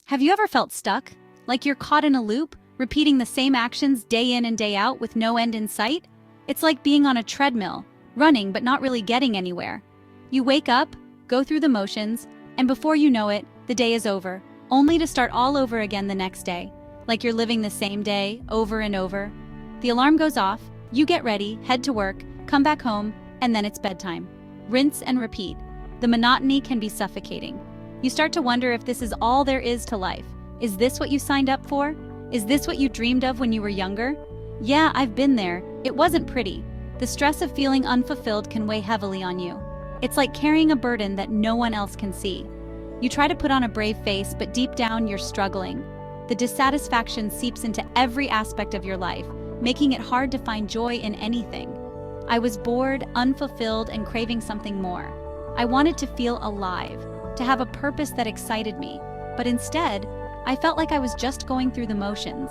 Have you ever felt stuck? Like you're caught in a loop, repeating the same actions day in and day out with no end in sight? It's like being on a treadmill, running but not really getting anywhere. You wake up, go through the motions, and before you know it, the day is over, only to start all over again the next day. Like you're living the same day, over and over. The alarm goes off, you get ready, head to work, come back home, and then it's bedtime. Rinse and repeat. The monotony can be suffocating. You start to wonder if this is all there is to life. Is this what you signed up for? Is this what you dreamed of when you were younger? Yeah, I've been there. It wasn't pretty. The stress of feeling unfulfilled can weigh heavily on you. It's like carrying a burden that no one else can see. You try to put on a brave face, but deep down you're struggling. The dissatisfaction seeps into every aspect of your life, making it hard to find joy in anything. I was bored, unfulfilled, and craving something more. I wanted to feel alive, to have a purpose that excited me, but instead, I felt like I was just going through the motions.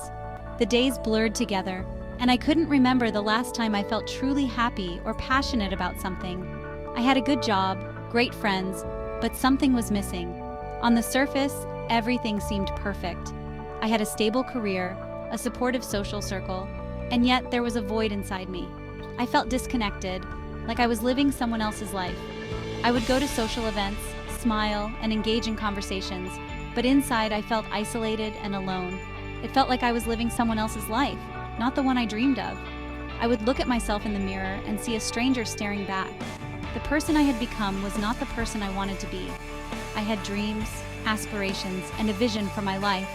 The days blurred together, and I couldn't remember the last time I felt truly happy or passionate about something. I had a good job, great friends, but something was missing. On the surface, everything seemed perfect. I had a stable career, a supportive social circle, and yet there was a void inside me. I felt disconnected, like I was living someone else's life. I would go to social events, smile, and engage in conversations, but inside I felt isolated and alone. It felt like I was living someone else's life, not the one I dreamed of. I would look at myself in the mirror and see a stranger staring back. The person I had become was not the person I wanted to be. I had dreams, aspirations, and a vision for my life,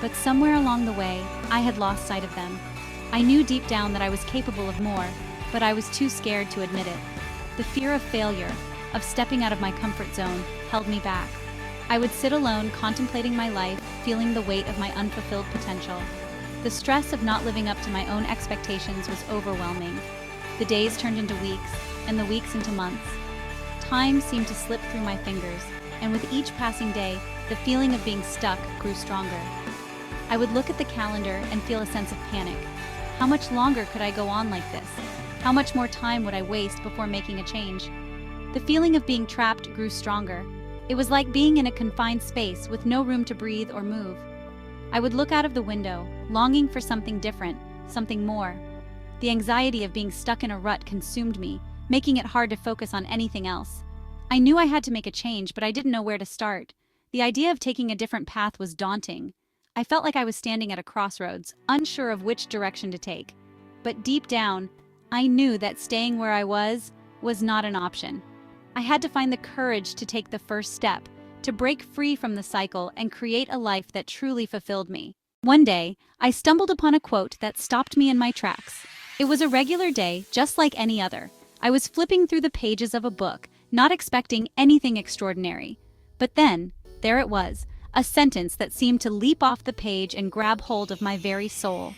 but somewhere along the way, I had lost sight of them. I knew deep down that I was capable of more, but I was too scared to admit it. The fear of failure, of stepping out of my comfort zone, held me back. I would sit alone contemplating my life, feeling the weight of my unfulfilled potential. The stress of not living up to my own expectations was overwhelming. The days turned into weeks, and the weeks into months. Time seemed to slip through my fingers, and with each passing day, the feeling of being stuck grew stronger. I would look at the calendar and feel a sense of panic. How much longer could I go on like this? How much more time would I waste before making a change? The feeling of being trapped grew stronger. It was like being in a confined space with no room to breathe or move. I would look out of the window, longing for something different, something more. The anxiety of being stuck in a rut consumed me, making it hard to focus on anything else. I knew I had to make a change, but I didn't know where to start. The idea of taking a different path was daunting. I felt like I was standing at a crossroads, unsure of which direction to take. But deep down, I knew that staying where I was not an option. I had to find the courage to take the first step, to break free from the cycle and create a life that truly fulfilled me. One day, I stumbled upon a quote that stopped me in my tracks. It was a regular day, just like any other. I was flipping through the pages of a book, not expecting anything extraordinary. But then, there it was, a sentence that seemed to leap off the page and grab hold of my very soul.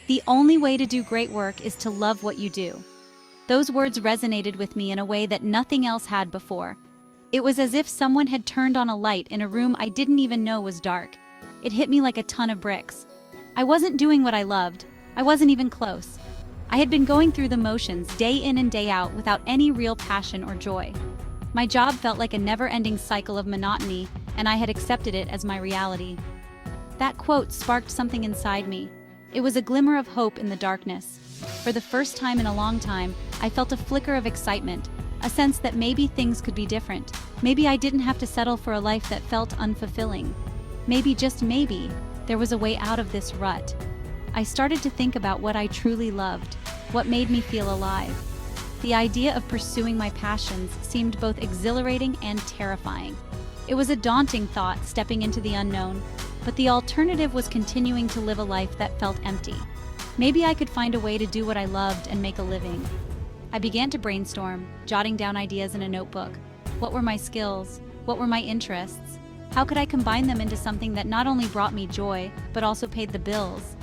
The only way to do great work is to love what you do. Those words resonated with me in a way that nothing else had before. It was as if someone had turned on a light in a room I didn't even know was dark. It hit me like a ton of bricks. I wasn't doing what I loved. I wasn't even close. I had been going through the motions day in and day out without any real passion or joy. My job felt like a never-ending cycle of monotony, and I had accepted it as my reality. That quote sparked something inside me. It was a glimmer of hope in the darkness. For the first time in a long time, I felt a flicker of excitement, a sense that maybe things could be different. Maybe I didn't have to settle for a life that felt unfulfilling. Maybe, just maybe, there was a way out of this rut. I started to think about what I truly loved, what made me feel alive. The idea of pursuing my passions seemed both exhilarating and terrifying. It was a daunting thought, stepping into the unknown, but the alternative was continuing to live a life that felt empty. Maybe I could find a way to do what I loved and make a living. I began to brainstorm, jotting down ideas in a notebook. What were my skills? What were my interests? How could I combine them into something that not only brought me joy, but also paid the bills?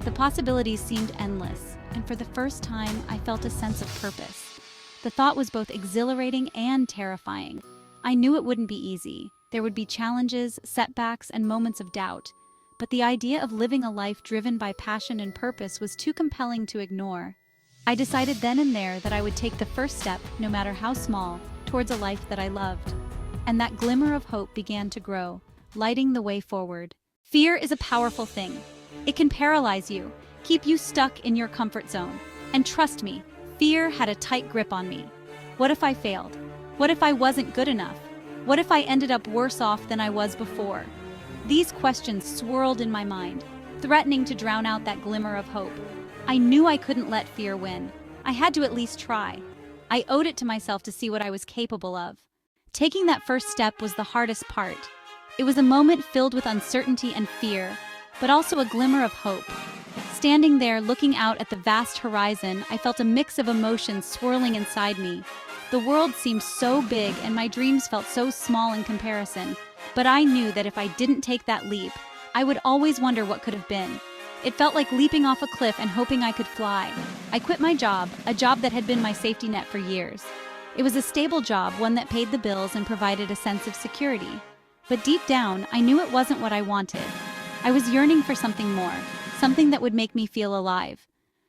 The possibilities seemed endless, and for the first time, I felt a sense of purpose. The thought was both exhilarating and terrifying. I knew it wouldn't be easy. There would be challenges, setbacks, and moments of doubt. But the idea of living a life driven by passion and purpose was too compelling to ignore. I decided then and there that I would take the first step, no matter how small, towards a life that I loved. And that glimmer of hope began to grow, lighting the way forward. Fear is a powerful thing. It can paralyze you, keep you stuck in your comfort zone. And trust me, fear had a tight grip on me. What if I failed? What if I wasn't good enough? What if I ended up worse off than I was before? These questions swirled in my mind, threatening to drown out that glimmer of hope. I knew I couldn't let fear win. I had to at least try. I owed it to myself to see what I was capable of. Taking that first step was the hardest part. It was a moment filled with uncertainty and fear, but also a glimmer of hope. Standing there looking out at the vast horizon, I felt a mix of emotions swirling inside me. The world seemed so big and my dreams felt so small in comparison, but I knew that if I didn't take that leap, I would always wonder what could have been. It felt like leaping off a cliff and hoping I could fly. I quit my job, a job that had been my safety net for years. It was a stable job, one that paid the bills and provided a sense of security. But deep down, I knew it wasn't what I wanted. I was yearning for something more, something that would make me feel alive.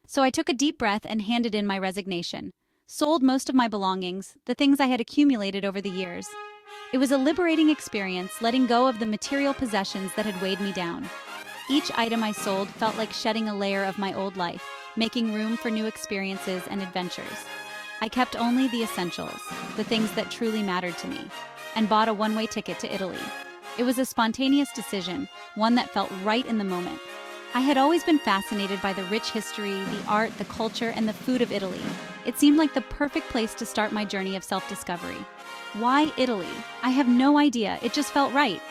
So I took a deep breath and handed in my resignation. Sold most of my belongings, the things I had accumulated over the years. It was a liberating experience, letting go of the material possessions that had weighed me down. Each item I sold felt like shedding a layer of my old life, making room for new experiences and adventures. I kept only the essentials, the things that truly mattered to me, and bought a one-way ticket to Italy. It was a spontaneous decision, one that felt right in the moment. I had always been fascinated by the rich history, the art, the culture, and the food of Italy. It seemed like the perfect place to start my journey of self-discovery. Why Italy? I have no idea, it just felt right.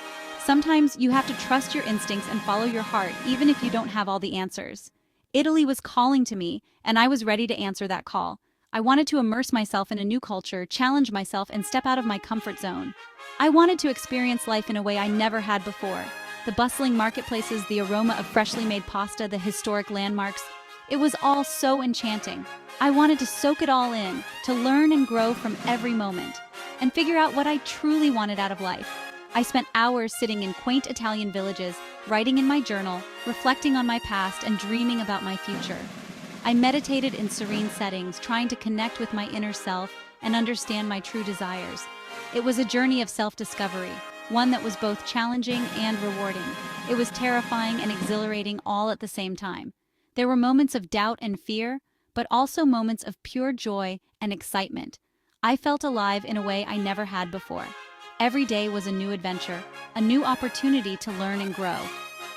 Sometimes you have to trust your instincts and follow your heart, even if you don't have all the answers. Italy was calling to me, and I was ready to answer that call. I wanted to immerse myself in a new culture, challenge myself, and step out of my comfort zone. I wanted to experience life in a way I never had before. The bustling marketplaces, the aroma of freshly made pasta, the historic landmarks. It was all so enchanting. I wanted to soak it all in, to learn and grow from every moment, and figure out what I truly wanted out of life. I spent hours sitting in quaint Italian villages, writing in my journal, reflecting on my past, and dreaming about my future. I meditated in serene settings, trying to connect with my inner self and understand my true desires. It was a journey of self-discovery, one that was both challenging and rewarding. It was terrifying and exhilarating all at the same time. There were moments of doubt and fear, but also moments of pure joy and excitement. I felt alive in a way I never had before. Every day was a new adventure, a new opportunity to learn and grow.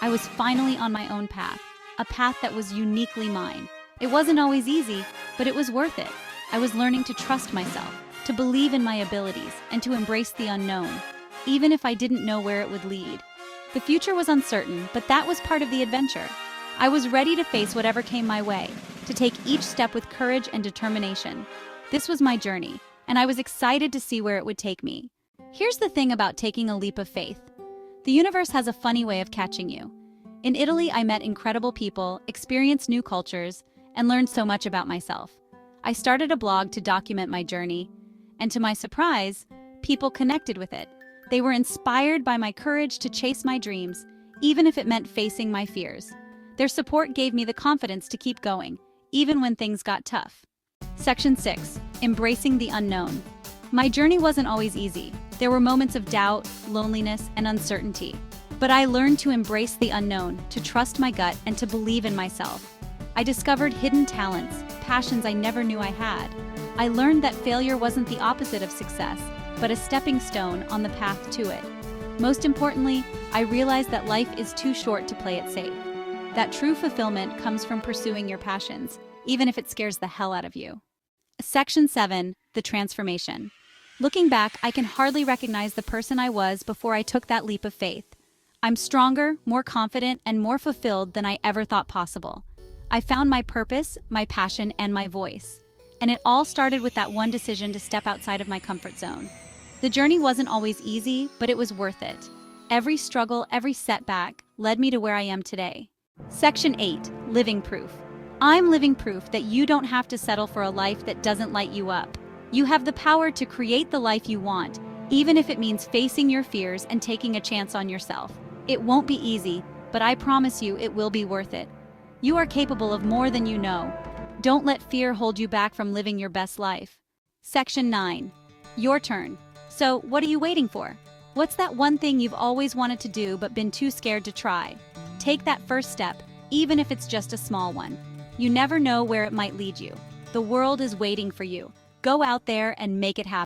I was finally on my own path, a path that was uniquely mine. It wasn't always easy, but it was worth it. I was learning to trust myself, to believe in my abilities, and to embrace the unknown, even if I didn't know where it would lead. The future was uncertain, but that was part of the adventure. I was ready to face whatever came my way, to take each step with courage and determination. This was my journey, and I was excited to see where it would take me. Here's the thing about taking a leap of faith. The universe has a funny way of catching you. In Italy, I met incredible people, experienced new cultures, and learned so much about myself. I started a blog to document my journey, and to my surprise, people connected with it. They were inspired by my courage to chase my dreams, even if it meant facing my fears. Their support gave me the confidence to keep going, even when things got tough. Section 6. Embracing the unknown. My journey wasn't always easy. There were moments of doubt, loneliness, and uncertainty. But I learned to embrace the unknown, to trust my gut, and to believe in myself. I discovered hidden talents, passions I never knew I had. I learned that failure wasn't the opposite of success, but a stepping stone on the path to it. Most importantly, I realized that life is too short to play it safe. That true fulfillment comes from pursuing your passions, even if it scares the hell out of you. Section 7. The transformation. Looking back, I can hardly recognize the person I was before I took that leap of faith. I'm stronger, more confident, and more fulfilled than I ever thought possible. I found my purpose, my passion, and my voice. And it all started with that one decision to step outside of my comfort zone. The journey wasn't always easy, but it was worth it. Every struggle, every setback led me to where I am today. Section 8. Living proof. I'm living proof that you don't have to settle for a life that doesn't light you up. You have the power to create the life you want, even if it means facing your fears and taking a chance on yourself. It won't be easy, but I promise you it will be worth it. You are capable of more than you know. Don't let fear hold you back from living your best life. Section 9. Your turn. So, what are you waiting for? What's that one thing you've always wanted to do but been too scared to try? Take that first step, even if it's just a small one. You never know where it might lead you. The world is waiting for you. Go out there and make it happen.